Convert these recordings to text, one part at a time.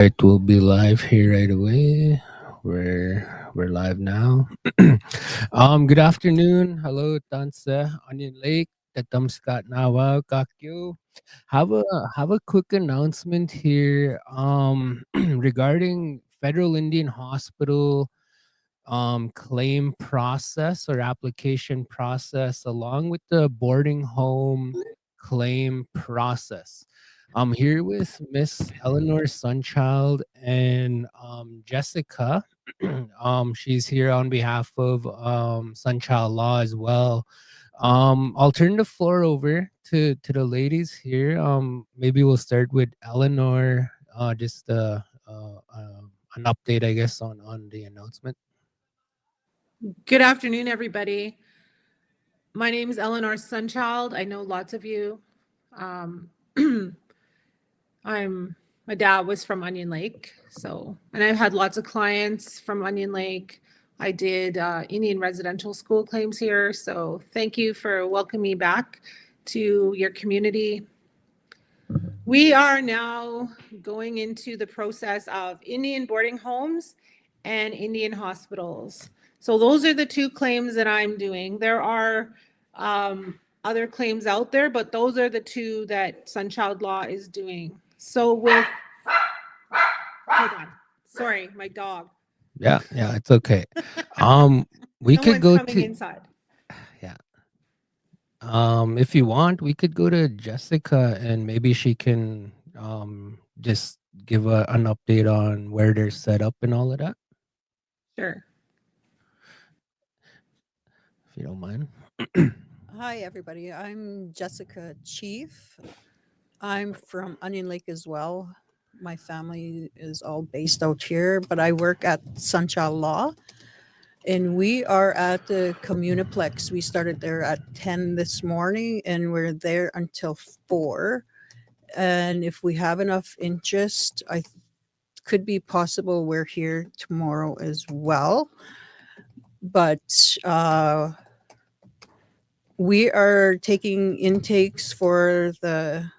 Right, we'll be live here right away. We're live now. Good afternoon. Hello, Tansa, Onion Lake, Tatam Scott Nawa, Kakyo. Have a quick announcement here. Regarding Federal Indian Hospital claim process or application process, along with the boarding home claim process. I'm here with Miss Eleanor Sunchild and Jessica. She's here on behalf of Sunchild Law as well. I'll turn the floor over to the ladies here. Maybe we'll start with Eleanor. Just an update, I guess, on the announcement. Good afternoon, everybody. My name is Eleanor Sunchild. I know lots of you. My dad was from Onion Lake, and I've had lots of clients from Onion Lake. I did Indian residential school claims here, so thank you for welcoming me back to your community. We are now going into the process of Indian boarding homes and Indian hospitals. So those are the two claims that I'm doing. There are other claims out there, but those are the two that Sunchild Law is doing. So hold on. Sorry, my dog. Yeah, it's okay. We could go to inside. Yeah. If you want, we could go to Jessica and maybe she can just give an update on where they're set up and all of that. Sure. If you don't mind. Hi, everybody. I'm Jessica Chief. I'm from Onion Lake as well. My family is all based out here, but I work at Sunchild Law. And we are at the Communiplex. We started there at 10 this morning and we're there until 4. And if we have enough interest, could be possible we're here tomorrow as well. But we are taking intakes for the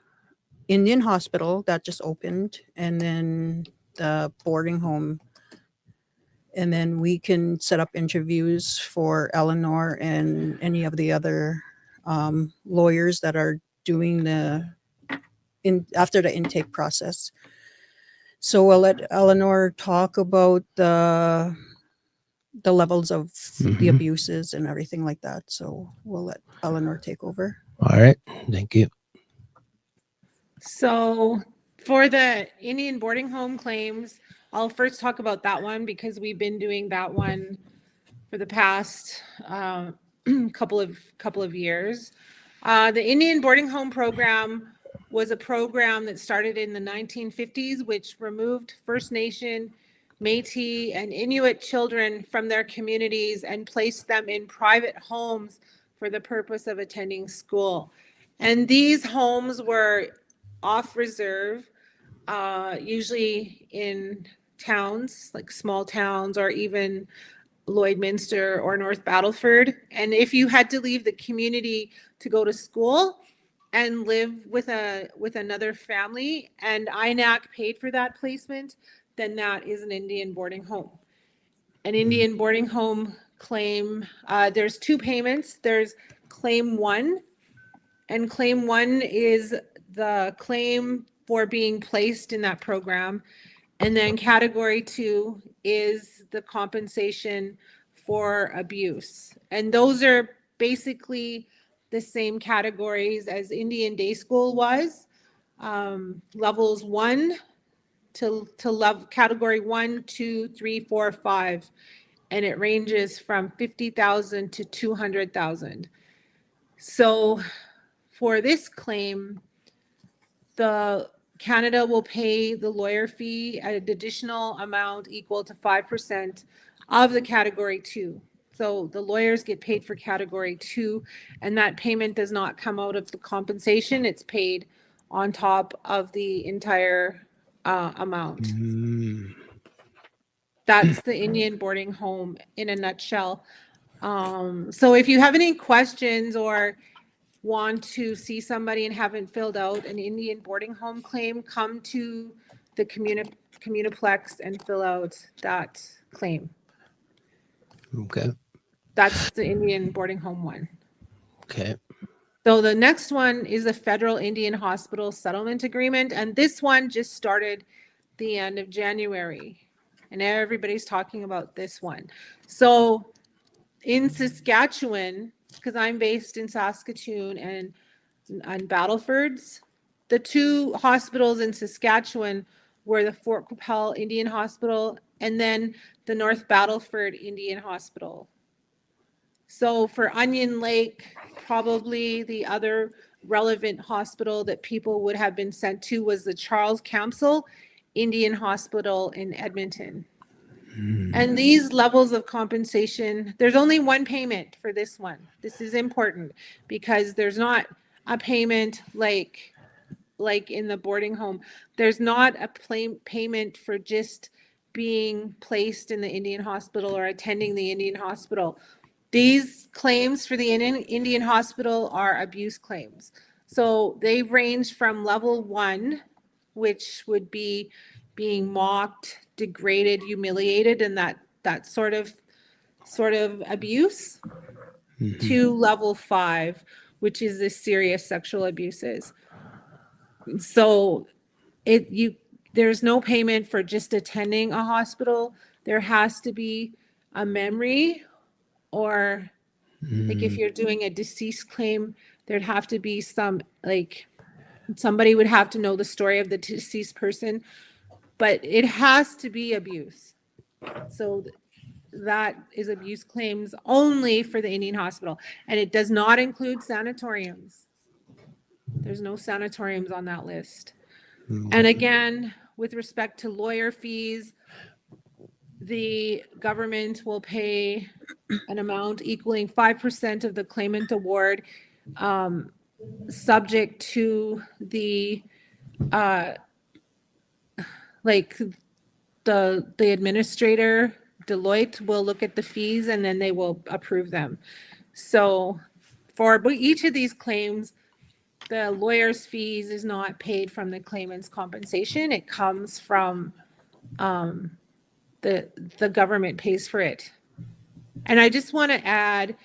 Indian hospital that just opened and then the boarding home. And then we can set up interviews for Eleanor and any of the other lawyers that are doing after the intake process. So we'll let Eleanor talk about the levels of the abuses and everything like that. So we'll let Eleanor take over. All right. Thank you. So for the Indian boarding home claims, I'll first talk about that one because we've been doing that one for the past couple of years. The Indian boarding home program was a program that started in the 1950s, which removed First Nation, Métis, and Inuit children from their communities and placed them in private homes for the purpose of attending school. And these homes were off reserve, usually in towns, like small towns, or even Lloydminster or North Battleford. And if you had to leave the community to go to school and live with another family and INAC paid for that placement, then that is an Indian boarding home. An Indian boarding home claim, there's two payments. There's claim 1, and claim 1 is the claim for being placed in that program. And then category 2 is the compensation for abuse. And those are basically the same categories as Indian Day School was. Levels 1 to category 1, 2, 3, 4, 5. And it ranges from 50,000 to 200,000. So for this claim, the Canada will pay the lawyer fee at an additional amount equal to 5% of the category 2. So the lawyers get paid for category 2, and that payment does not come out of the compensation. It's paid on top of the entire amount. That's the Indian boarding home in a nutshell. So if you have any questions or want to see somebody and haven't filled out an Indian boarding home claim, come to the Communiplex and fill out that claim. Okay. That's the Indian boarding home one. Okay. So the next one is the Federal Indian Hospital Settlement Agreement, and this one just started the end of January, and everybody's talking about this one. So in Saskatchewan, because I'm based in Saskatoon and on Battlefords, the two hospitals in Saskatchewan were the Fort Qu'Appelle Indian Hospital and then the North Battleford Indian Hospital. So for Onion Lake, probably the other relevant hospital that people would have been sent to was the Charles Council Indian Hospital in Edmonton. And these levels of compensation, there's only one payment for this one. This is important because there's not a payment like in the boarding home. There's not a payment for just being placed in the Indian hospital or attending the Indian hospital. These claims for the Indian hospital are abuse claims. So they range from level 1, which would be being mocked, degraded, humiliated, and that sort of abuse, to level 5, which is the serious sexual abuses. So there's no payment for just attending a hospital. There has to be a memory, or like if you're doing a deceased claim, there'd have to be some, like, somebody would have to know the story of the deceased person, but it has to be abuse. So that is abuse claims only for the Indian hospital, and it does not include sanatoriums. There's no sanatoriums on that list. And again, with respect to lawyer fees, the government will pay an amount equaling 5% of the claimant award, subject to the the administrator, Deloitte, will look at the fees and then they will approve them. So for each of these claims, the lawyer's fees is not paid from the claimant's compensation. It comes from the government pays for it. And I just want to add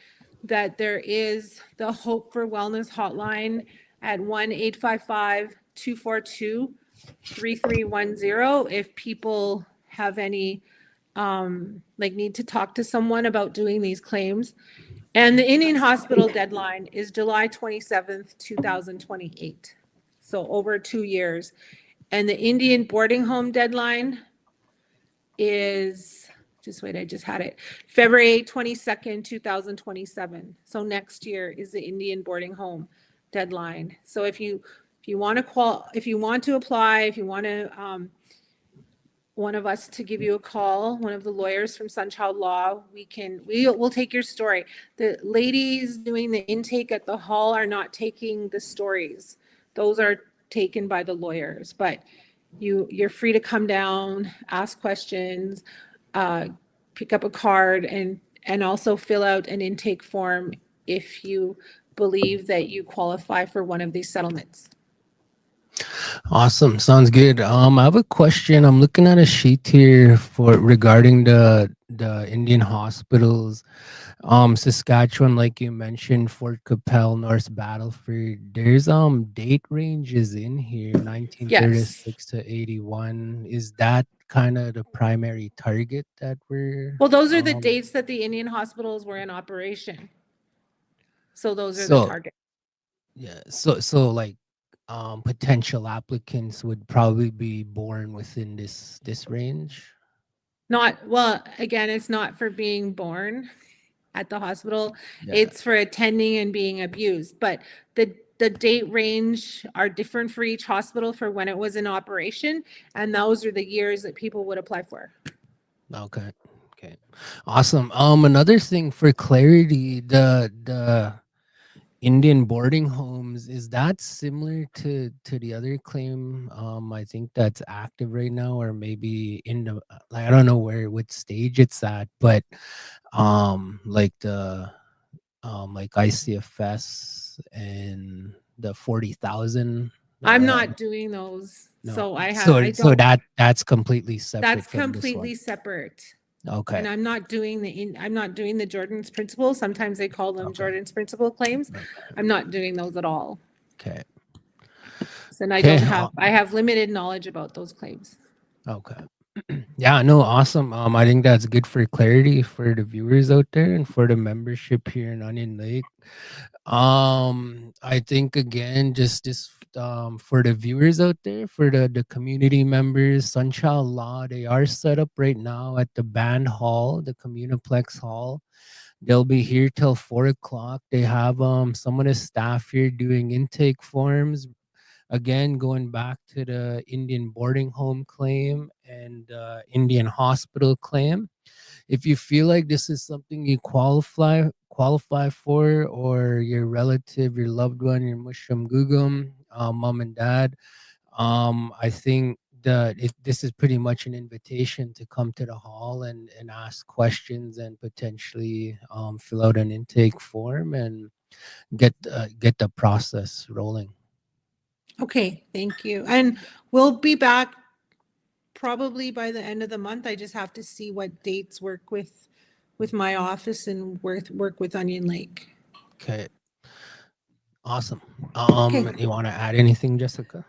that there is the Hope for Wellness hotline at 1-855-242-3310 if people have any need to talk to someone about doing these claims. And the Indian hospital deadline is July 27th, 2028. So over 2 years. And the Indian boarding home deadline is, just wait, I just had it, February 22nd, 2027. So next year is the Indian boarding home deadline. So if you want to apply, if you want to one of us to give you a call, one of the lawyers from Sunchild Law, we'll take your story. The ladies doing the intake at the hall are not taking the stories. Those are taken by the lawyers, but you're free to come down, ask questions, pick up a card, and also fill out an intake form if you believe that you qualify for one of these settlements. Awesome. Sounds good. I have a question. I'm looking at a sheet here regarding the Indian hospitals. Saskatchewan, like you mentioned, Fort Qu'Appelle, North Battleford. There's date ranges in here, 1936 to 81. Is that kind of the primary target that we're? Well, those are the dates that the Indian hospitals were in operation. So those are the targets. Yeah. So like potential applicants would probably be born within this range. Again, it's not for being born at the hospital. Yeah. It's for attending and being abused. But the date range are different for each hospital for when it was in operation, and those are the years that people would apply for. Okay. Awesome. Another thing for clarity, the Indian boarding homes, is that similar to the other claim? I think that's active right now, or maybe in the, I don't know what stage it's at, but like the like ICFS and the 40,000. I'm not doing those. No. So I So don't, that's completely separate that's from this completely one. separate. Okay. And I'm not doing the Jordan's principle. Sometimes they call them Okay. Jordan's principle claims. I'm not doing those at all. Okay. And I Okay. I have limited knowledge about those claims. Okay. Yeah, no, awesome. I think that's good for clarity for the viewers out there and for the membership here in Onion Lake. I think again, just this for the viewers out there, for the community members, Sunchild Law, they are set up right now at the band hall, the Communiplex hall. They'll be here till 4 o'clock. They have some of the staff here doing intake forms. Again, going back to the Indian boarding home claim and Indian hospital claim. If you feel like this is something you qualify for, or your relative, your loved one, your mushroom gugum, mom and dad, I think this is pretty much an invitation to come to the hall and ask questions and potentially fill out an intake form and get the process rolling. Okay, thank you. And we'll be back probably by the end of the month. I just have to see what dates work with my office and work with Onion Lake. Okay. Awesome. Okay. You want to add anything, Jessica?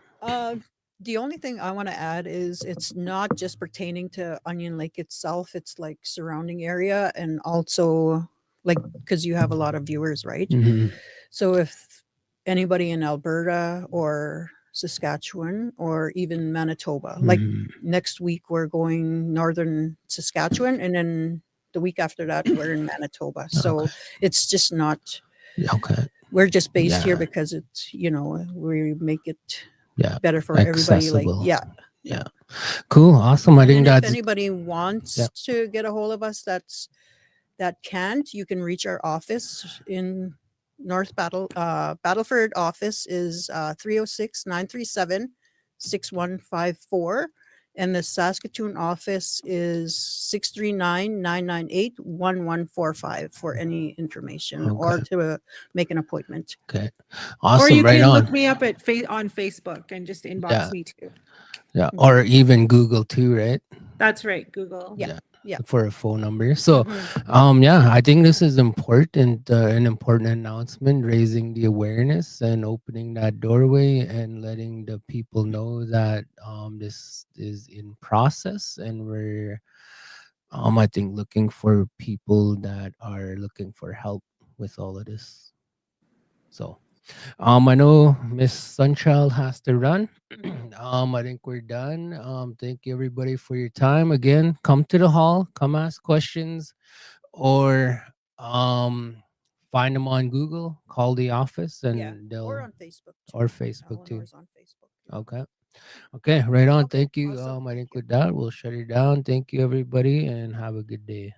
The only thing I want to add is it's not just pertaining to Onion Lake itself. It's like surrounding area, and also like because you have a lot of viewers, right? Mhm. So if anybody in Alberta or Saskatchewan or even Manitoba, like Mhm. next week we're going northern Saskatchewan, and then the week after that we're in Manitoba. So Okay. it's just not. Okay. We're just based here Yeah. because it's we make it Yeah. better for everybody. Like Accessible. yeah. Yeah. Cool. Awesome. I And think then if that's anybody wants Yep. to get a hold of us, that can't, you can reach our office in North Battleford office is 306-937-6154. And the Saskatoon office is 639-998-1145 for any information or Okay. to make an appointment. Okay. Or Awesome. you Right can on. look me up on Facebook and just inbox Yeah. me too. Yeah. Or even Google too, right? That's right, Google. Yeah. Yeah. For a phone number. So Mhm. yeah, I think this is important, an important announcement, raising the awareness and opening that doorway and letting the people know that this is in process, and we're I think looking for people that are looking for help with all of this. So I know Miss Sunchild has to run. I think we're done. Thank you everybody for your time. Again, come to the hall, come ask questions, or find them on Google, call the office, and Yeah. they'll Or on Facebook too. or Facebook too. Eleanor's on Facebook. Okay. Okay, right on. Okay, Thank you. awesome. I Thank think you. with that, we'll shut it down. Thank you everybody and have a good day.